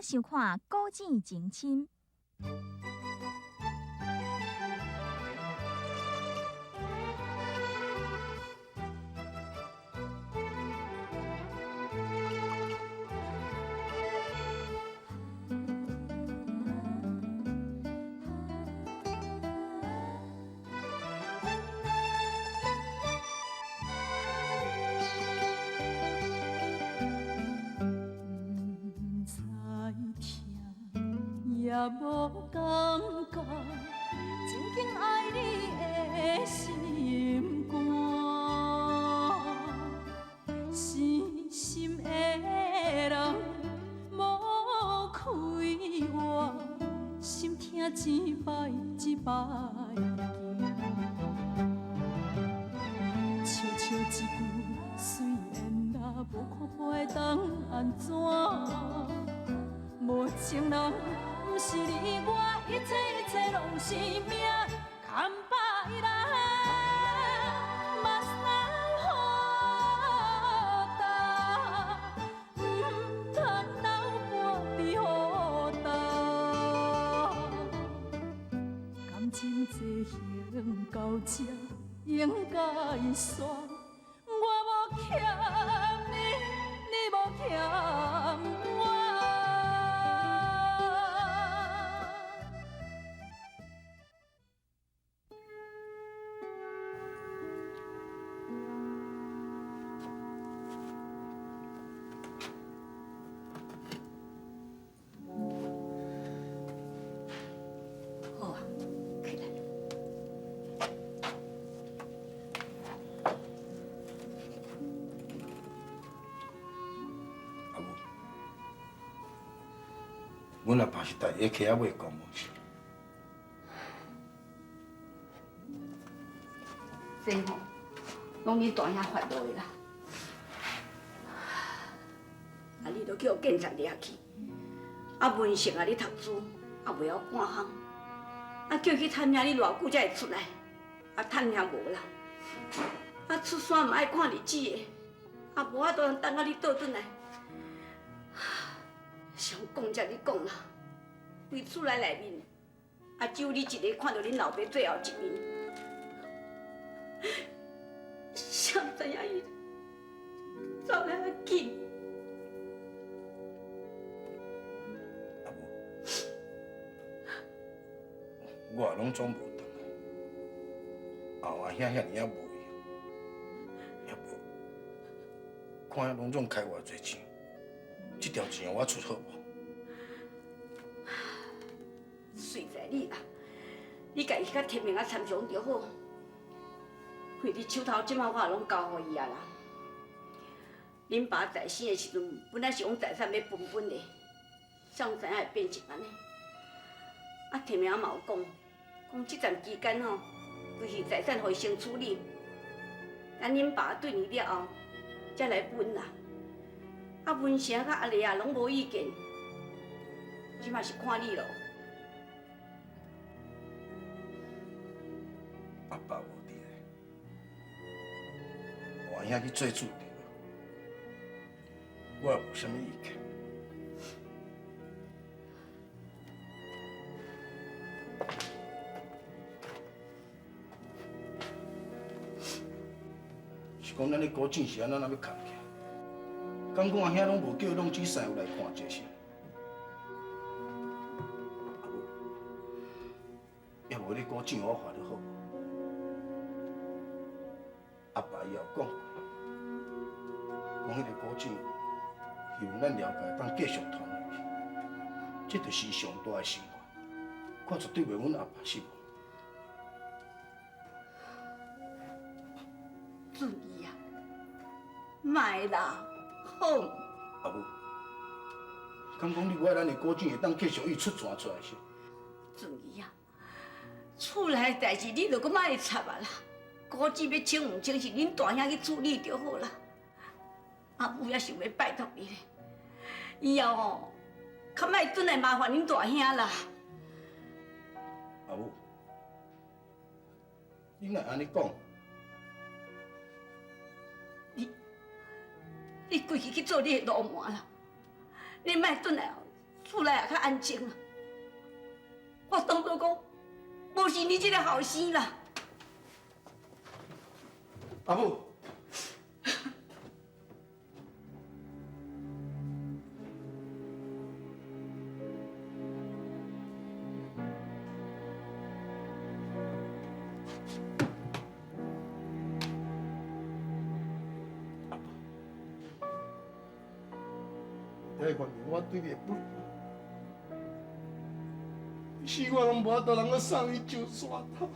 收看古井情深。也无感觉，真紧爱你的心肝，深深的人无开我，心痛一摆一摆惊，悄悄一句，虽然若无看破当安怎，无情人。不是你我，一切拢是命，牵把伊人，目屎好干，唔通留半滴好干。感情这行到这，应该煞，我无欠你，你无欠我。阮阿爸是大个客仔买公务去。这吼，拢恁大兄发落的啦。啊，你都叫我警察抓去。啊，文成啊，你读书啊袂晓赶行，啊叫去探听你偌久才会出来，啊探听无啦。啊出山嘛爱看日子的，啊无法度等到你倒转来。想讲才你讲啦，规厝内面，啊只有你一个看到恁老爸最后一面。谁知影伊走来啊紧？阿母，我拢总无等来，后阿兄遐尼啊无用，也无，看拢总开偌济钱，这条钱我出好无？随在你啦，你家己甲天明啊参详就好。亏你手头即马我也拢交互伊啊啦。恁爸在生的时阵，本来是用财产要分分的，谁知影会变成安尼？啊，天明嘛有讲这段期间吼，规是财产互伊先处理，等恁爸对你了后，才来分啦。啊，文成甲阿丽啊拢无意见，即马是看你咯。阿爸无伫咧，我兄去做主着，我也无啥物意见。是讲咱咧古井是安怎要扛起？敢讲阿兄拢无叫弄子师傅来看这些？阿母，要无你古井我画得好无？阿爸伊也有讲过，讲迄个古井，希望咱了解当继续传落去，这就是上大的心愿，我绝对袂阮阿爸失望。注意啊，卖啦，好。阿母，敢讲你不爱咱的古井会当继续伊出泉出来是？注意啊，厝内的代志你著搁莫插啊啦。古井要清唔清是恁大兄去处理就好啦。阿母也想要拜托你咧，以后哦，较莫转来麻烦恁大兄啦。阿母，你若安尼讲，你规气去做你的老婆啦，你莫转来厝内也较安静啊。我当作讲，无是你这个后生啦。阿母，你会原谅我对你的不义。是我拢无法度人去送伊上山头。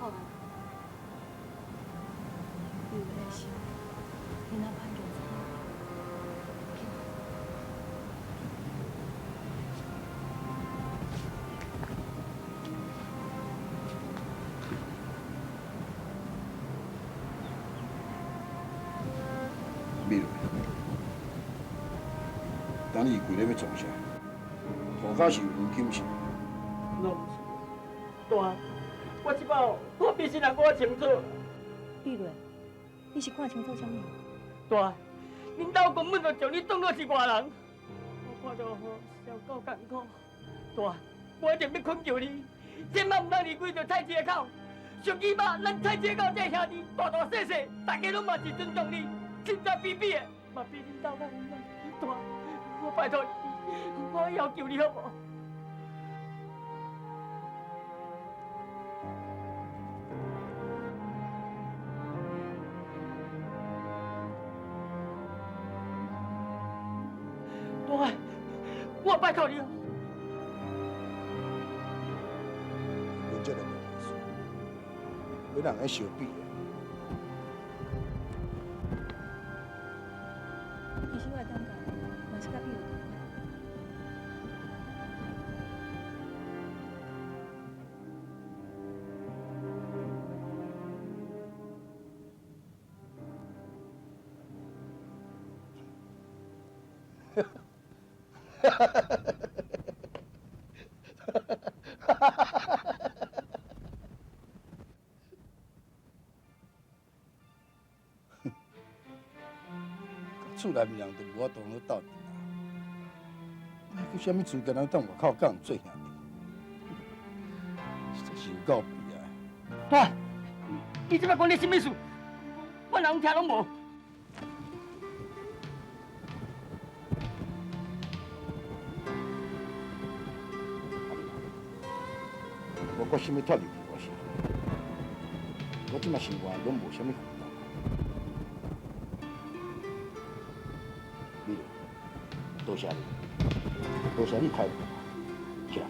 好啊，有的是，你那判决书。美瑞，等你跪咧要创啥？涂骹是有黄金是？拢毋是，大，我即摆我必须人看清楚。碧瑞，你是看清楚啥物？大，恁兜根本就将你当作是外人，我看到好小够艰苦。大，我一定要恳求你，千万唔通离开着菜市口。最起码咱菜市口这兄弟大大细细，大家拢嘛是尊重你，亲在比比的，嘛比恁兜较恩爱。大，我拜托你，我要求你好无？大，我拜托你了。阮这个问题是，要人来相比的。其实我的感觉嘛是甲碧瑞同款。厝内面人就无法度去斗阵啊！去啥物资格人当外口甲人做兄弟，实在是有够悲哀。大，你即摆讲你什么意思？我人听拢无。我想要脱离我是，我即马生活拢无啥物负担。你，多谢你，多谢你开路，是啊。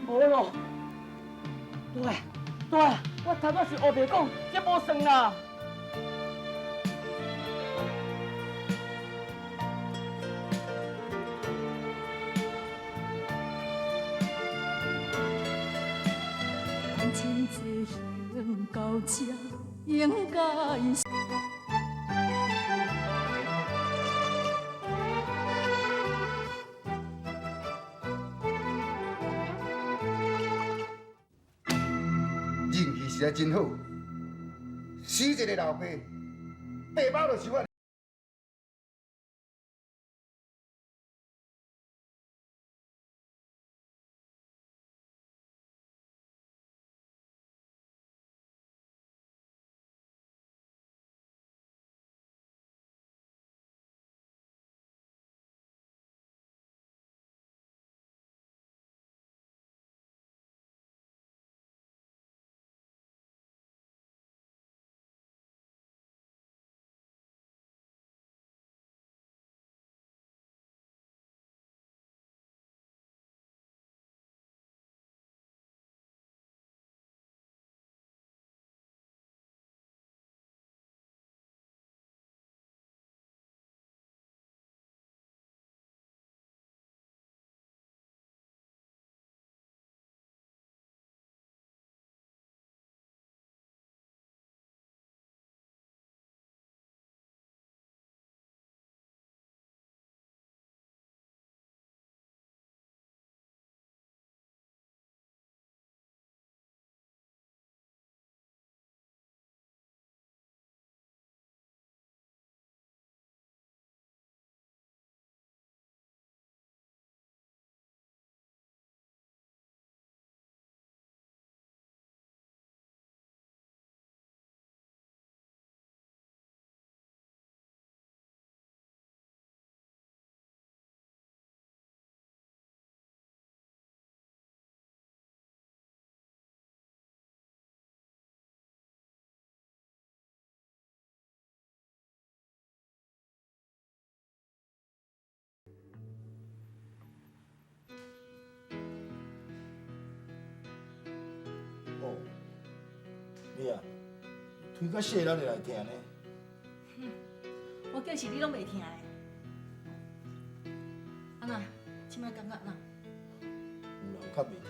无咯，大，我头仔是黑白讲，这无算啦。感情这行到这，应该是。人气实在真好，死一个老爸，爸爸就是我。你啊，推较细咱就来听呢。我叫是你拢袂听的。安那，即摆感觉安那？有人较袂听。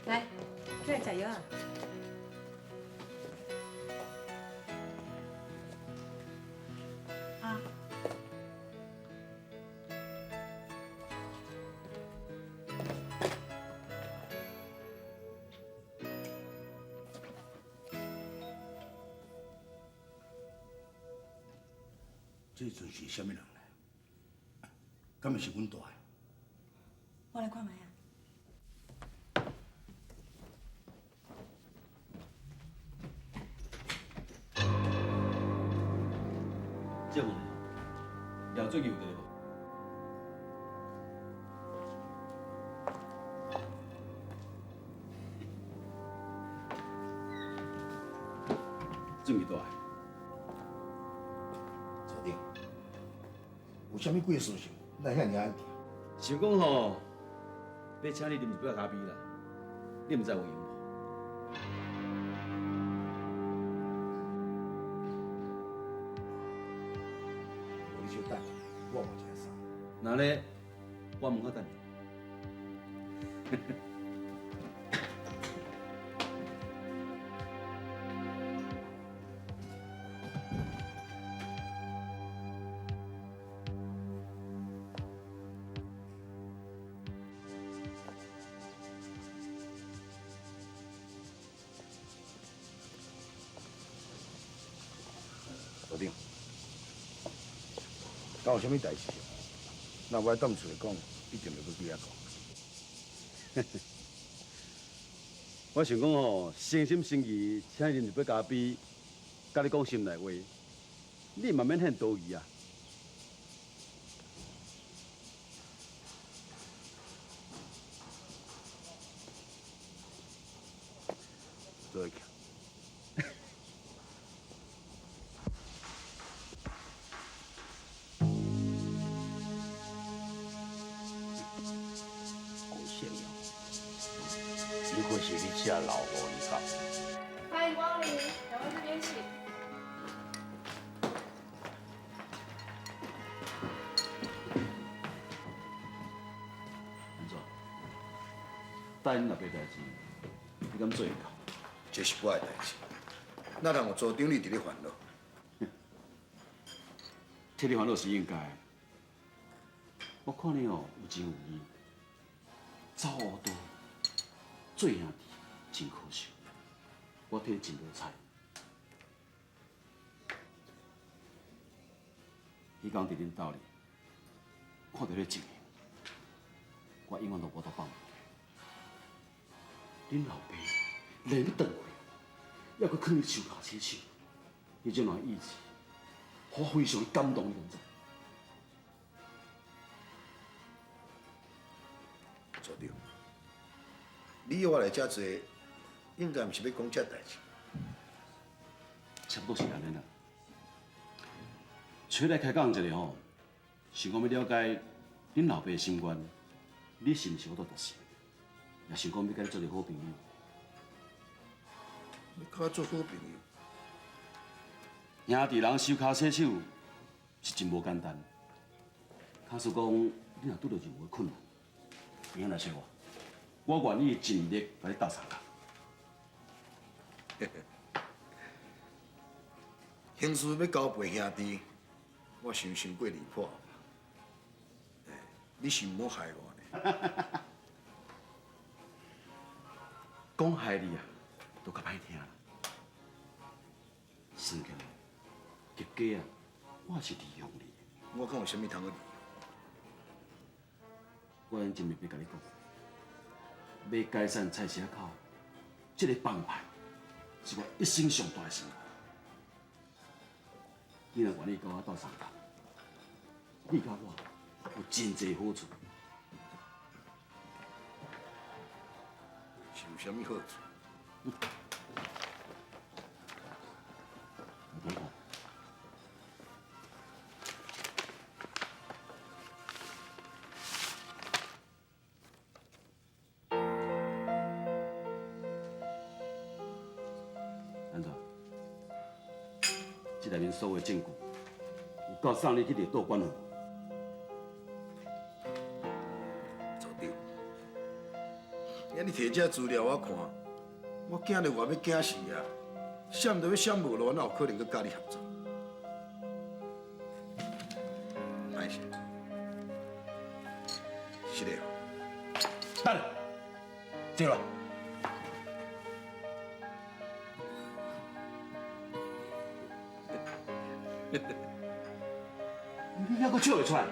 来，过来食药啊！啊。这阵是啥物人呢？敢毋是阮大个？我来看卖啊。这问廖最近有在无？准备倒来。坐定。有啥物贵事情，咱遐尔爱听。想讲吼，要请你啉一杯咖啡啦，你毋知有闲无？你小等，我嘛一下衫。那咧，我门口等你。坐定。敢有啥物代志？若我踮厝讲，一定要去遐讲。我想讲吼，诚心诚意请你啉一杯咖啡，甲你讲心内话，你嘛免很多疑啊。坐去。你或是你家老婆，你讲。欢迎光临，两位这边请。安怎？答应若爸代志，你敢做会到？这是我的代志，哪通有组长你伫咧烦恼？替你烦恼是应该的。我看你哦有情有义，走黑道，做兄弟真可惜。我替你真落彩。迄天伫恁兜里看到你情形，我永远都无得放。恁老爸连要转回，还佫肯你手骹牵手，迄种意志，我非常感动，你知？组长，你约我来遮坐，应该毋是要讲这代志。差不多是安尼啦。找来开讲一下吼，是讲要了解恁老爸的心愿，你是毋是好多特殊？也想讲要甲你做一个好朋友。要甲我做好朋友，兄弟人手骹牵手是真无简单。假使讲你若拄到任何困难，别来找我，我愿意尽力甲你搭上脚。兴师要交陪兄弟，我想胜过离谱。你是毋好害我呢。讲害你啊，都较歹听啦。算起来，结果啊，我是利用你。我敢有啥物通去理？我用真面要甲你讲，要解散菜市口这个帮派，是我一生上大的心愿。你若愿意跟我斗相共，你甲我有真侪好处。是有啥物好处？内面所有证据，有够送你去立倒管无？组长，今你摕这资料我看，我惊着我要惊死啊！闪都要闪无路，哪有可能去甲你合作？歹势，是的。等，坐落。你还阁笑会出来？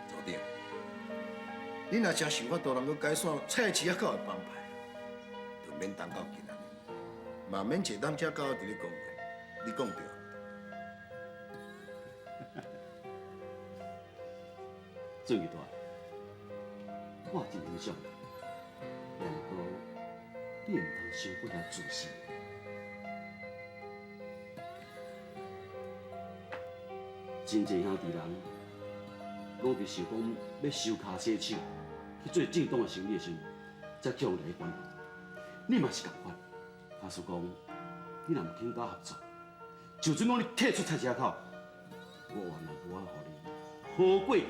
组长，你若真想法度能够解散蔡市仔狗的帮派，就免等到今仔日，嘛免坐当遮狗仔伫咧讲话，你讲对。做一段，我真欣赏你，不过你毋通伤过来自私。真济兄弟人，拢伫想讲要收骹洗手，去做正当的生意的时候，才叫人来管理。你嘛是共款，假使讲你若毋肯甲合作，就准讲你退出菜市口，我原来无法互你好过日。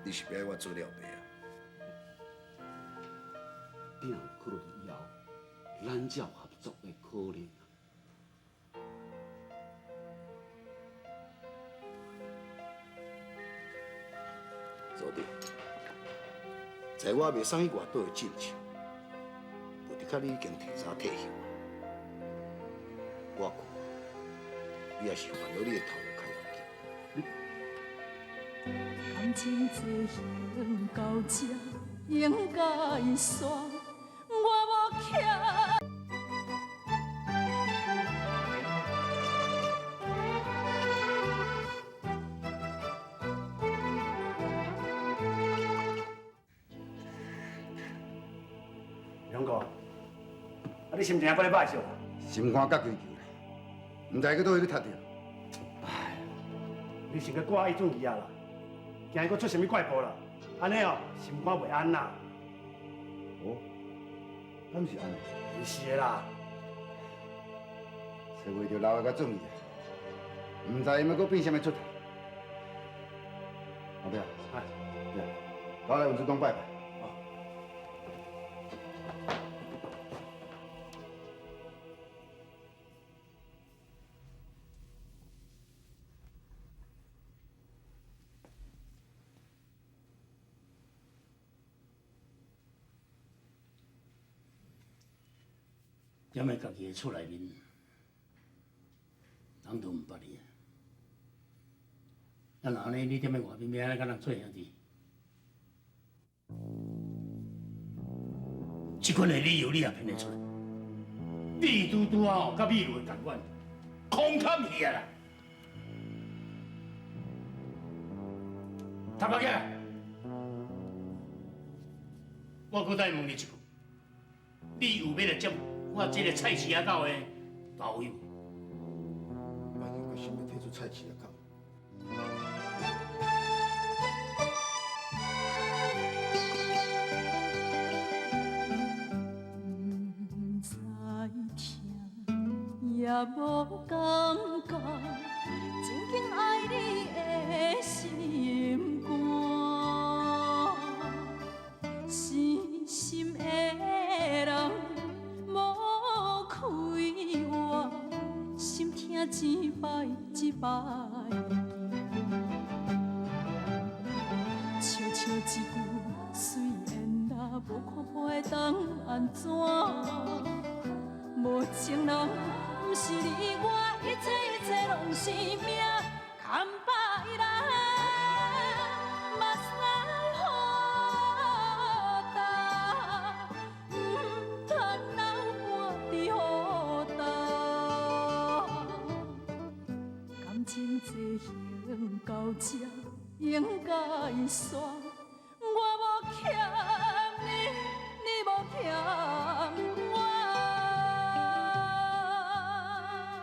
你是要我做了白啊？你若有考虑以后咱才有合作的可能啊。组长，在我未送去外岛的进前，有伫较你已经提早退休，我看你也是烦恼你的头路较要紧。感情这行到这，应该煞，我无欠。杨哥，你心情还不咧歹笑？心肝甲追求咧，毋知去倒位去踢着。唉，你先去挂伊转去啊啦，惊伊佫出啥物怪步啦？安尼哦，心肝袂安啦。哦，敢是安尼？是的啦。找袂着老的甲壮意的，毋知伊要佫变啥物出头。后壁，哎，对，我来文珠东拜拜。踮在家己的厝内面，人都毋捌你。啊，若安尼，你踮在外面，要安尼甲人做兄弟？这款的理由你也编得出来？美嘟嘟啊，甲秘鲁的同款，空坎去啊啦！头壳起来！我搁再问你一句，你有要来接我这个菜市仔狗的导游？我已经决心要退出菜市仔狗。不知听也无感觉，真紧爱你的心肝，死心的人无开我，心痛一摆一摆笑笑一句，虽然若无看破当安怎？无情人不是你我，一切拢是命，牵把伊人，目屎好干，唔通留我伫雨干。感情这行到这，应该煞。